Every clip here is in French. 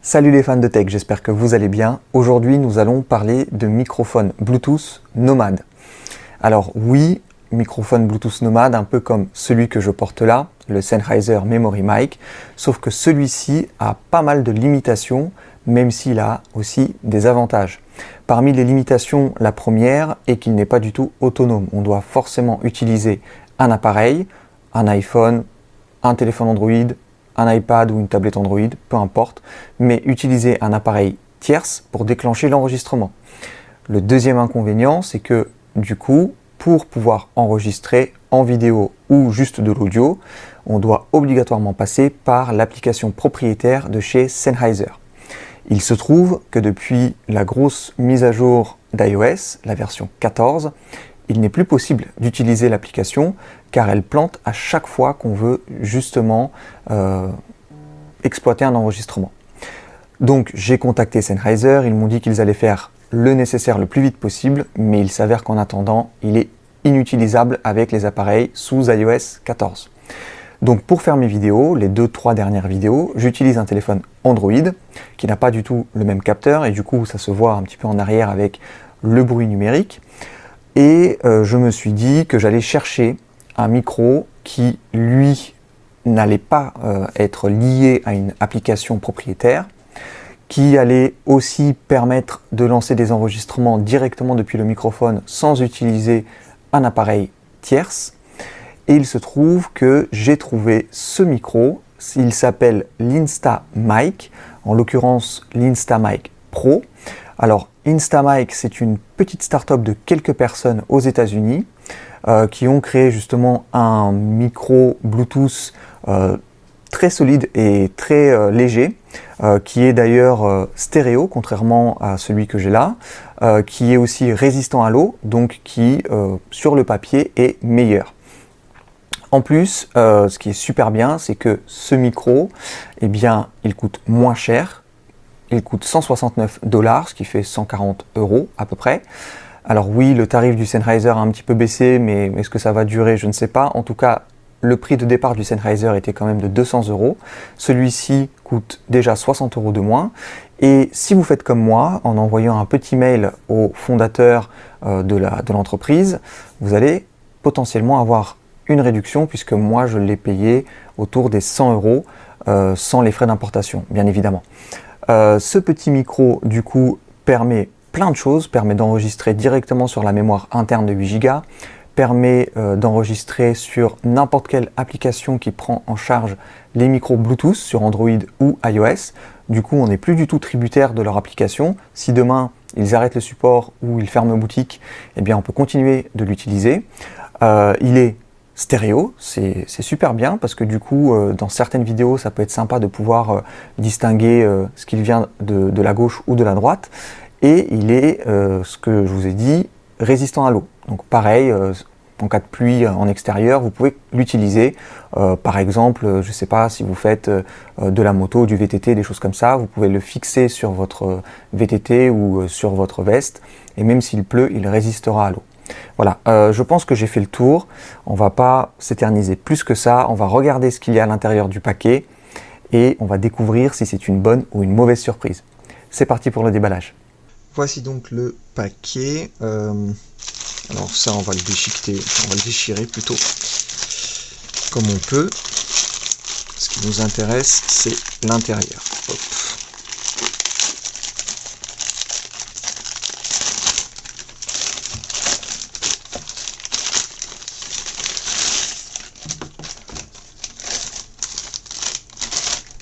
Salut les fans de tech, j'espère que vous allez bien. Aujourd'hui, nous allons parler de microphone Bluetooth nomade. Alors oui, microphone Bluetooth nomade, un peu comme celui que je porte là, le Sennheiser Memory Mic, sauf que celui-ci a pas mal de limitations, même s'il a aussi des avantages. Parmi les limitations, la première est qu'il n'est pas du tout autonome. On doit forcément utiliser un appareil, un iPhone, un téléphone Android, un iPad ou une tablette Android, peu importe, mais utiliser un appareil tierce pour déclencher l'enregistrement. Le deuxième inconvénient, c'est que du coup, pour pouvoir enregistrer en vidéo ou juste de l'audio, on doit obligatoirement passer par l'application propriétaire de chez Sennheiser. Il se trouve que depuis la grosse mise à jour d'iOS, la version 14, il n'est plus possible d'utiliser l'application car elle plante à chaque fois qu'on veut justement exploiter un enregistrement. Donc j'ai contacté Sennheiser, ils m'ont dit qu'ils allaient faire le nécessaire le plus vite possible, mais il s'avère qu'en attendant, il est inutilisable avec les appareils sous iOS 14. Donc pour faire mes vidéos, les 2-3 dernières vidéos, j'utilise un téléphone Android qui n'a pas du tout le même capteur et du coup ça se voit un petit peu en arrière avec le bruit numérique. Et je me suis dit que j'allais chercher un micro qui, lui, n'allait pas être lié à une application propriétaire, qui allait aussi permettre de lancer des enregistrements directement depuis le microphone sans utiliser un appareil tierce. Et il se trouve que j'ai trouvé ce micro, il s'appelle l'Instamic, en l'occurrence l'Instamic Pro. Alors Instamic, c'est une petite start-up de quelques personnes aux États-Unis qui ont créé justement un micro Bluetooth très solide et très léger, qui est d'ailleurs stéréo, contrairement à celui que j'ai là, qui est aussi résistant à l'eau, donc qui, sur le papier, est meilleur. En plus, ce qui est super bien, c'est que ce micro, eh bien, il coûte moins cher. Il coûte 169 $, ce qui fait 140 € à peu près. Alors oui, le tarif du Sennheiser a un petit peu baissé, mais est-ce que ça va durer? Je ne sais pas. En tout cas, le prix de départ du Sennheiser était quand même de 200 €. Celui-ci coûte déjà 60 € de moins. Et si vous faites comme moi, en envoyant un petit mail au fondateur de l'entreprise, vous allez potentiellement avoir une réduction, puisque moi je l'ai payé autour des 100 € sans les frais d'importation, bien évidemment. Ce petit micro, du coup, permet plein de choses, permet d'enregistrer directement sur la mémoire interne de 8 Go, permet d'enregistrer sur n'importe quelle application qui prend en charge les micros Bluetooth sur Android ou iOS. Du coup, on n'est plus du tout tributaire de leur application. Si demain, ils arrêtent le support ou ils ferment boutique, eh bien, on peut continuer de l'utiliser. Il est stéréo, c'est super bien parce que du coup dans certaines vidéos ça peut être sympa de pouvoir distinguer ce qui vient de la gauche ou de la droite, et il est, ce que je vous ai dit, résistant à l'eau. Donc pareil, en cas de pluie en extérieur, vous pouvez l'utiliser. Par exemple, je ne sais pas, si vous faites de la moto, du VTT, des choses comme ça, vous pouvez le fixer sur votre VTT ou sur votre veste, et même s'il pleut, il résistera à l'eau. Voilà, je pense que j'ai fait le tour. On va pas s'éterniser plus que ça. On va regarder ce qu'il y a à l'intérieur du paquet et on va découvrir si c'est une bonne ou une mauvaise surprise. C'est parti pour le déballage. Voici donc le paquet. Alors ça, on va le déchirer plutôt comme on peut. Ce qui nous intéresse, c'est l'intérieur. Hop.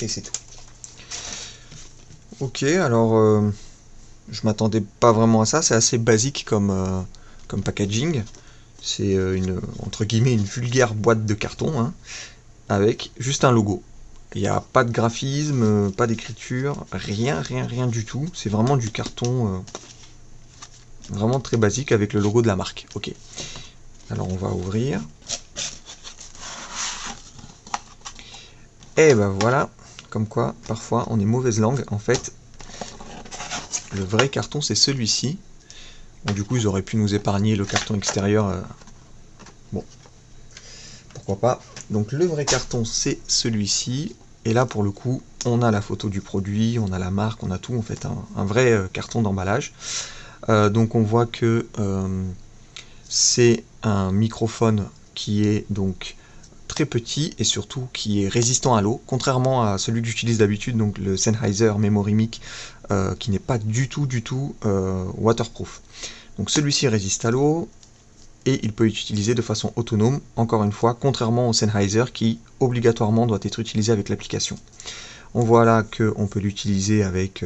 Et c'est tout. Ok, alors je m'attendais pas vraiment à ça, c'est assez basique comme packaging. C'est entre guillemets une vulgaire boîte de carton, hein, avec juste un logo. Il n'y a pas de graphisme, pas d'écriture, rien du tout. C'est vraiment du carton vraiment très basique avec le logo de la marque. Ok. Alors on va ouvrir. Et ben voilà. Comme quoi, parfois, on est mauvaise langue. En fait, le vrai carton, c'est celui-ci. Bon, du coup, ils auraient pu nous épargner le carton extérieur. Bon, pourquoi pas. Donc, le vrai carton, c'est celui-ci. Et là, pour le coup, on a la photo du produit, on a la marque, on a tout, en fait, un vrai carton d'emballage. Donc on voit que c'est un microphone qui est donc très petit et surtout qui est résistant à l'eau, contrairement à celui que j'utilise d'habitude, donc le Sennheiser Memory Mic, qui n'est pas du tout waterproof. Donc celui-ci résiste à l'eau et il peut être utilisé de façon autonome, encore une fois, contrairement au Sennheiser qui obligatoirement doit être utilisé avec l'application. On voit là qu'on peut l'utiliser avec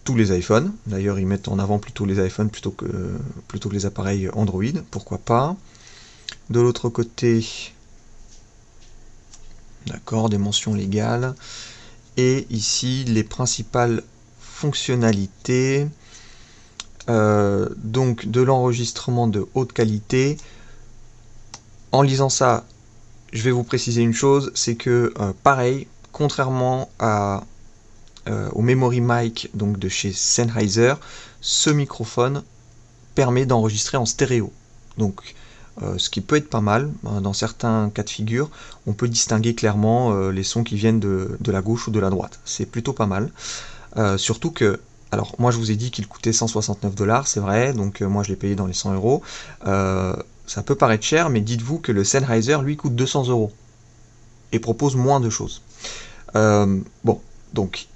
tous les iPhones. D'ailleurs, ils mettent en avant plutôt les iPhones plutôt que les appareils Android, pourquoi pas. De l'autre côté, d'accord, des mentions légales. Et ici, les principales fonctionnalités. Donc, de l'enregistrement de haute qualité. En lisant ça, je vais vous préciser une chose, c'est que, pareil, contrairement au Memory Mic donc de chez Sennheiser, ce microphone permet d'enregistrer en stéréo. Donc, ce qui peut être pas mal, dans certains cas de figure, on peut distinguer clairement les sons qui viennent de la gauche ou de la droite. C'est plutôt pas mal. Surtout que, alors moi je vous ai dit qu'il coûtait 169 $, c'est vrai, donc moi je l'ai payé dans les 100 euros. Ça peut paraître cher, mais dites-vous que le Sennheiser lui coûte 200 € et propose moins de choses. Bon, donc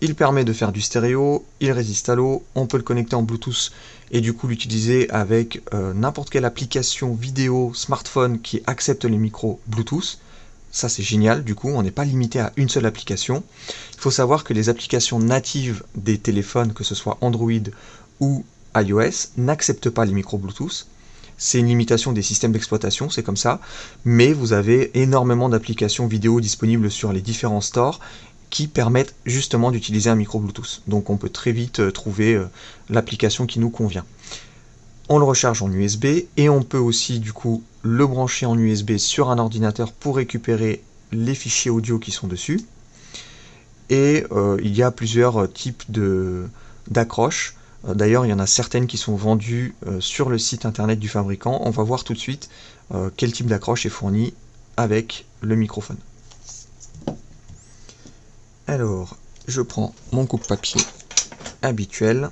il permet de faire du stéréo, il résiste à l'eau, on peut le connecter en Bluetooth et du coup l'utiliser avec n'importe quelle application vidéo smartphone qui accepte les micros Bluetooth. Ça c'est génial, du coup on n'est pas limité à une seule application. Il faut savoir que les applications natives des téléphones, que ce soit Android ou iOS, n'acceptent pas les micros Bluetooth. C'est une limitation des systèmes d'exploitation, c'est comme ça, mais vous avez énormément d'applications vidéo disponibles sur les différents stores qui permettent justement d'utiliser un micro Bluetooth. Donc on peut très vite trouver l'application qui nous convient. On le recharge en USB et on peut aussi du coup le brancher en USB sur un ordinateur pour récupérer les fichiers audio qui sont dessus. Et il y a plusieurs types d'accroches. D'ailleurs, il y en a certaines qui sont vendues sur le site internet du fabricant. On va voir tout de suite quel type d'accroche est fourni avec le microphone. Alors, je prends mon coupe-papier habituel.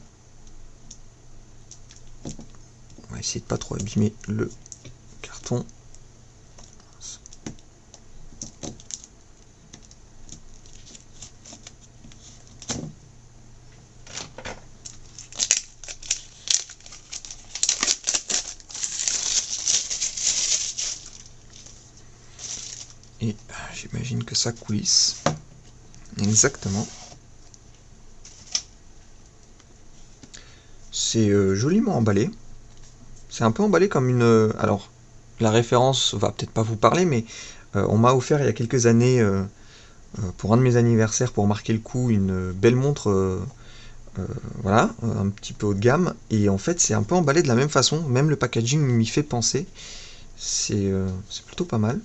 On va essayer de pas trop abîmer le carton. Et j'imagine que ça coulisse. Exactement. C'est joliment emballé. C'est un peu emballé comme une... alors, la référence va peut-être pas vous parler, mais on m'a offert il y a quelques années, pour un de mes anniversaires, pour marquer le coup, une belle montre, voilà, un petit peu haut de gamme. Et en fait, c'est un peu emballé de la même façon. Même le packaging m'y fait penser. C'est plutôt pas mal.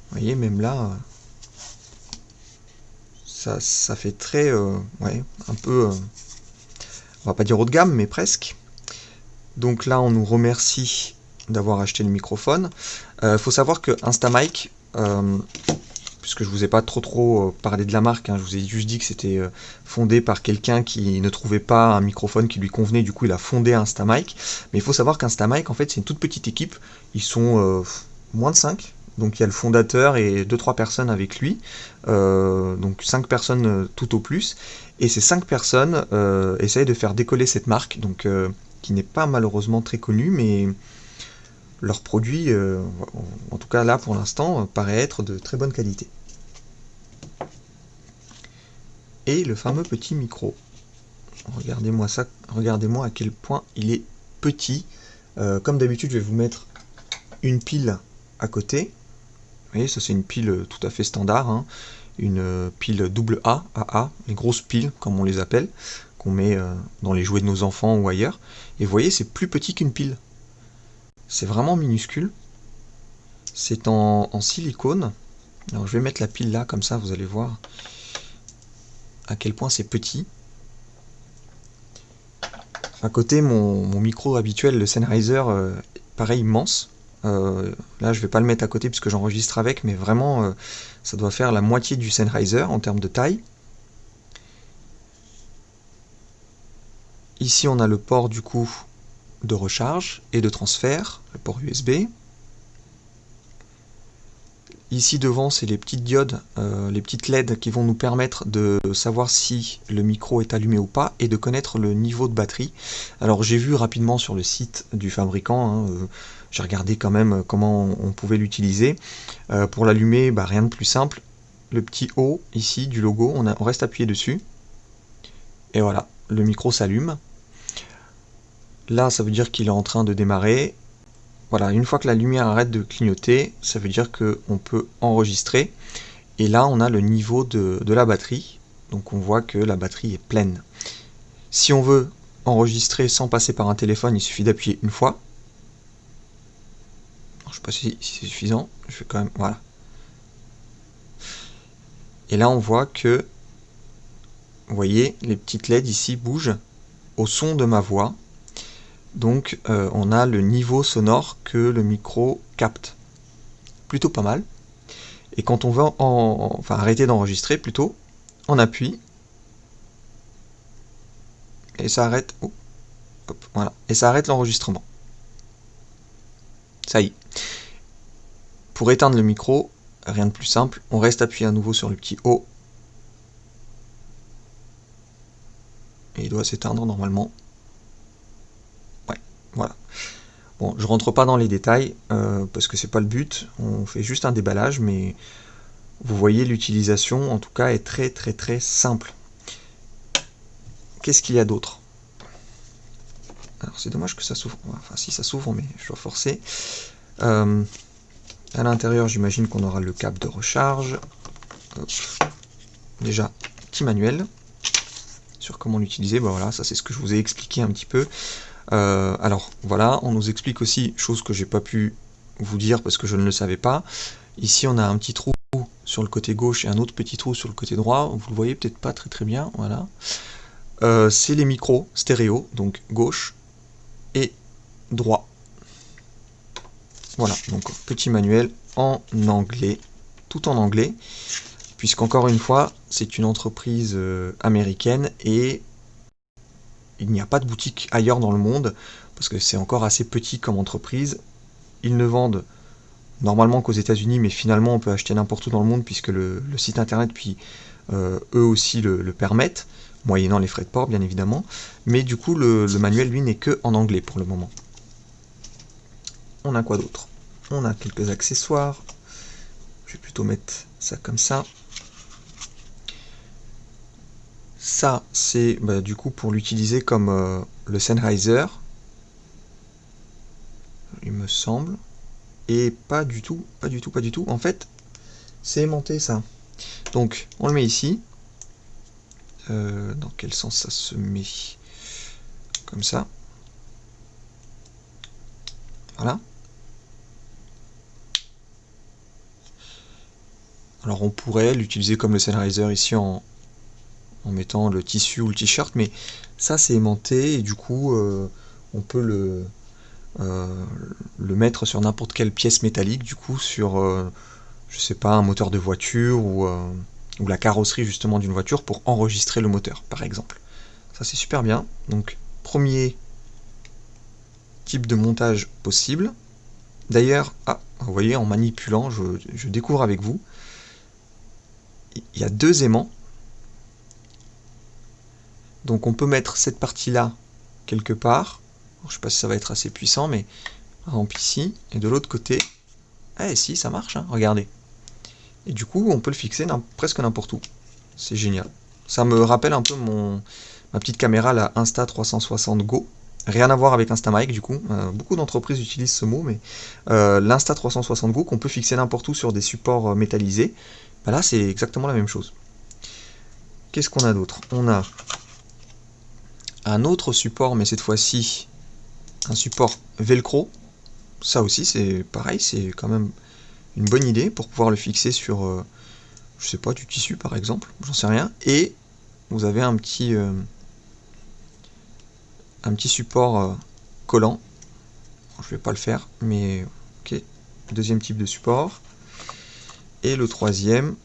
Vous voyez, même là, ça fait très, ouais, un peu, on va pas dire haut de gamme, mais presque. Donc là, on nous remercie d'avoir acheté le microphone. Faut savoir que Instamic, puisque je vous ai pas trop parlé de la marque, hein, je vous ai juste dit que c'était fondé par quelqu'un qui ne trouvait pas un microphone qui lui convenait, du coup il a fondé Instamic. Mais il faut savoir qu'Instamic, en fait, c'est une toute petite équipe. Ils sont moins de 5. Donc il y a le fondateur et 2-3 personnes avec lui, donc 5 personnes tout au plus, et ces 5 personnes essayent de faire décoller cette marque, donc qui n'est pas malheureusement très connue, mais leur produit, en tout cas là pour l'instant, paraît être de très bonne qualité. Et le fameux petit micro. Regardez-moi ça, regardez-moi à quel point il est petit. Comme d'habitude, je vais vous mettre une pile à côté. Vous voyez, ça c'est une pile tout à fait standard, hein. Une pile AA, les grosses piles comme on les appelle, qu'on met dans les jouets de nos enfants ou ailleurs. Et vous voyez, c'est plus petit qu'une pile. C'est vraiment minuscule. C'est en silicone. Alors je vais mettre la pile là, comme ça vous allez voir à quel point c'est petit. À côté, mon micro habituel, le Sennheiser, pareil immense. Là, je vais pas le mettre à côté puisque j'enregistre avec, mais vraiment, ça doit faire la moitié du Sennheiser en termes de taille. Ici, on a le port du coup de recharge et de transfert, le port USB. Ici devant, c'est les petites diodes, les petites LED qui vont nous permettre de savoir si le micro est allumé ou pas et de connaître le niveau de batterie. Alors j'ai vu rapidement sur le site du fabricant, j'ai regardé quand même comment on pouvait l'utiliser. Pour l'allumer, rien de plus simple. Le petit O ici du logo, on reste appuyé dessus. Et voilà, le micro s'allume. Là, ça veut dire qu'il est en train de démarrer. Voilà, une fois que la lumière arrête de clignoter, ça veut dire qu'on peut enregistrer. Et là, on a le niveau de la batterie. Donc on voit que la batterie est pleine. Si on veut enregistrer sans passer par un téléphone, il suffit d'appuyer une fois. Alors, je ne sais pas si c'est suffisant. Je vais quand même... Voilà. Et là, on voit que... Vous voyez, les petites LED ici bougent au son de ma voix. Donc on a le niveau sonore que le micro capte. Plutôt pas mal. Et quand on veut arrêter d'enregistrer, plutôt, on appuie. Et ça arrête. Oh, hop, voilà. Et ça arrête l'enregistrement. Ça y est. Pour éteindre le micro, rien de plus simple. On reste appuyé à nouveau sur le petit O. Et il doit s'éteindre normalement. Voilà. Bon, je rentre pas dans les détails parce que c'est pas le but. On fait juste un déballage, mais vous voyez l'utilisation en tout cas est très très très simple. Qu'est-ce qu'il y a d'autre? Alors c'est dommage que ça s'ouvre. Enfin si ça s'ouvre, mais je dois forcer. À l'intérieur, j'imagine qu'on aura le câble de recharge. Hop. Déjà, petit manuel sur comment l'utiliser. Voilà, ça c'est ce que je vous ai expliqué un petit peu. Alors voilà, on nous explique aussi, chose que j'ai pas pu vous dire parce que je ne le savais pas. Ici on a un petit trou sur le côté gauche et un autre petit trou sur le côté droit. Vous le voyez peut-être pas très bien, voilà. C'est les micros stéréo, donc gauche et droit. Voilà, donc petit manuel en anglais, tout en anglais, puisqu'encore une fois, c'est une entreprise américaine et il n'y a pas de boutique ailleurs dans le monde, parce que c'est encore assez petit comme entreprise. Ils ne vendent normalement qu'aux États-Unis, mais finalement on peut acheter n'importe où dans le monde, puisque le site internet, puis eux aussi le permettent, moyennant les frais de port bien évidemment. Mais du coup le manuel lui n'est que en anglais pour le moment. On a quoi d'autre? On a quelques accessoires. Je vais plutôt mettre ça comme ça. Ça, c'est du coup pour l'utiliser comme le Sennheiser, il me semble. Et pas du tout, pas du tout, pas du tout. En fait, c'est aimanté ça. Donc, on le met ici. Dans quel sens ça se met? Comme ça. Voilà. Alors on pourrait l'utiliser comme le Sennheiser ici en mettant le tissu ou le t-shirt, mais ça c'est aimanté et du coup on peut le mettre sur n'importe quelle pièce métallique, du coup sur je sais pas, un moteur de voiture ou la carrosserie justement d'une voiture pour enregistrer le moteur par exemple. Ça c'est super bien. Donc premier type de montage possible. D'ailleurs, vous voyez, en manipulant, je découvre avec vous, il y a deux aimants. Donc on peut mettre cette partie-là quelque part. Alors, je ne sais pas si ça va être assez puissant, mais par exemple ici, et de l'autre côté, si, ça marche, hein, regardez. Et du coup, on peut le fixer presque n'importe où. C'est génial. Ça me rappelle un peu ma petite caméra, la Insta360 Go. Rien à voir avec Instamic, du coup. Beaucoup d'entreprises utilisent ce mot, mais l'Insta360 Go, qu'on peut fixer n'importe où sur des supports métallisés, là, c'est exactement la même chose. Qu'est-ce qu'on a d'autre? On a un autre support, mais cette fois-ci un support velcro. Ça aussi c'est pareil, c'est quand même une bonne idée pour pouvoir le fixer sur je sais pas, du tissu par exemple, j'en sais rien. Et vous avez un petit support collant. Je vais pas le faire, mais ok, deuxième type de support. Et le troisième,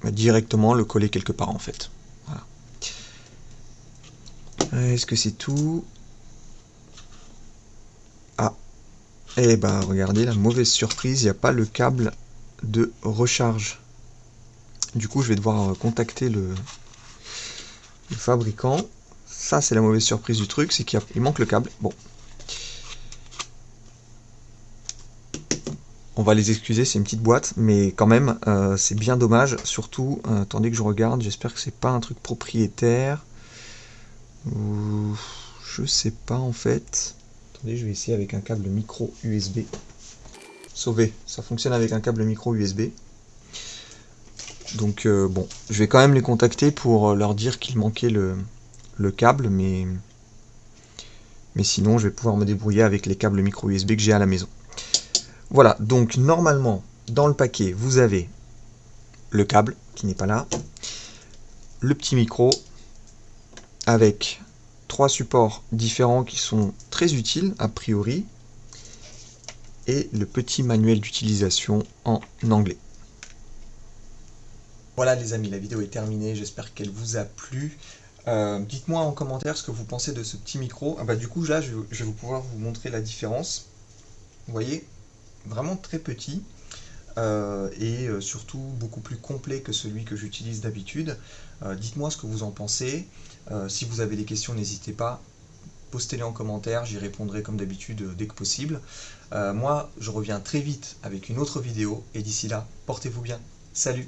directement le coller quelque part en fait. Voilà. Est-ce que c'est tout? Ah, et bah regardez, la mauvaise surprise, il n'y a pas le câble de recharge. Du coup, je vais devoir contacter le fabricant. Ça, c'est la mauvaise surprise du truc, c'est qu'il manque le câble. Bon. On va les excuser, c'est une petite boîte, mais quand même, c'est bien dommage. Surtout, attendez que je regarde, j'espère que c'est pas un truc propriétaire. Je sais pas en fait. Attendez, je vais essayer avec un câble micro USB. Sauvé, ça fonctionne avec un câble micro USB. Donc bon, je vais quand même les contacter pour leur dire qu'il manquait le câble, mais sinon je vais pouvoir me débrouiller avec les câbles micro USB que j'ai à la maison. Voilà, donc normalement, dans le paquet, vous avez le câble, qui n'est pas là, le petit micro, avec 3 supports différents qui sont très utiles, a priori, et le petit manuel d'utilisation en anglais. Voilà les amis, la vidéo est terminée, j'espère qu'elle vous a plu. Dites-moi en commentaire ce que vous pensez de ce petit micro. Du coup, là, je vais pouvoir vous montrer la différence. Vous voyez, vraiment très petit et surtout beaucoup plus complet que celui que j'utilise d'habitude. Dites-moi ce que vous en pensez. Si vous avez des questions, n'hésitez pas. Postez-les en commentaire, j'y répondrai comme d'habitude dès que possible. Moi, je reviens très vite avec une autre vidéo et d'ici là, portez-vous bien. Salut!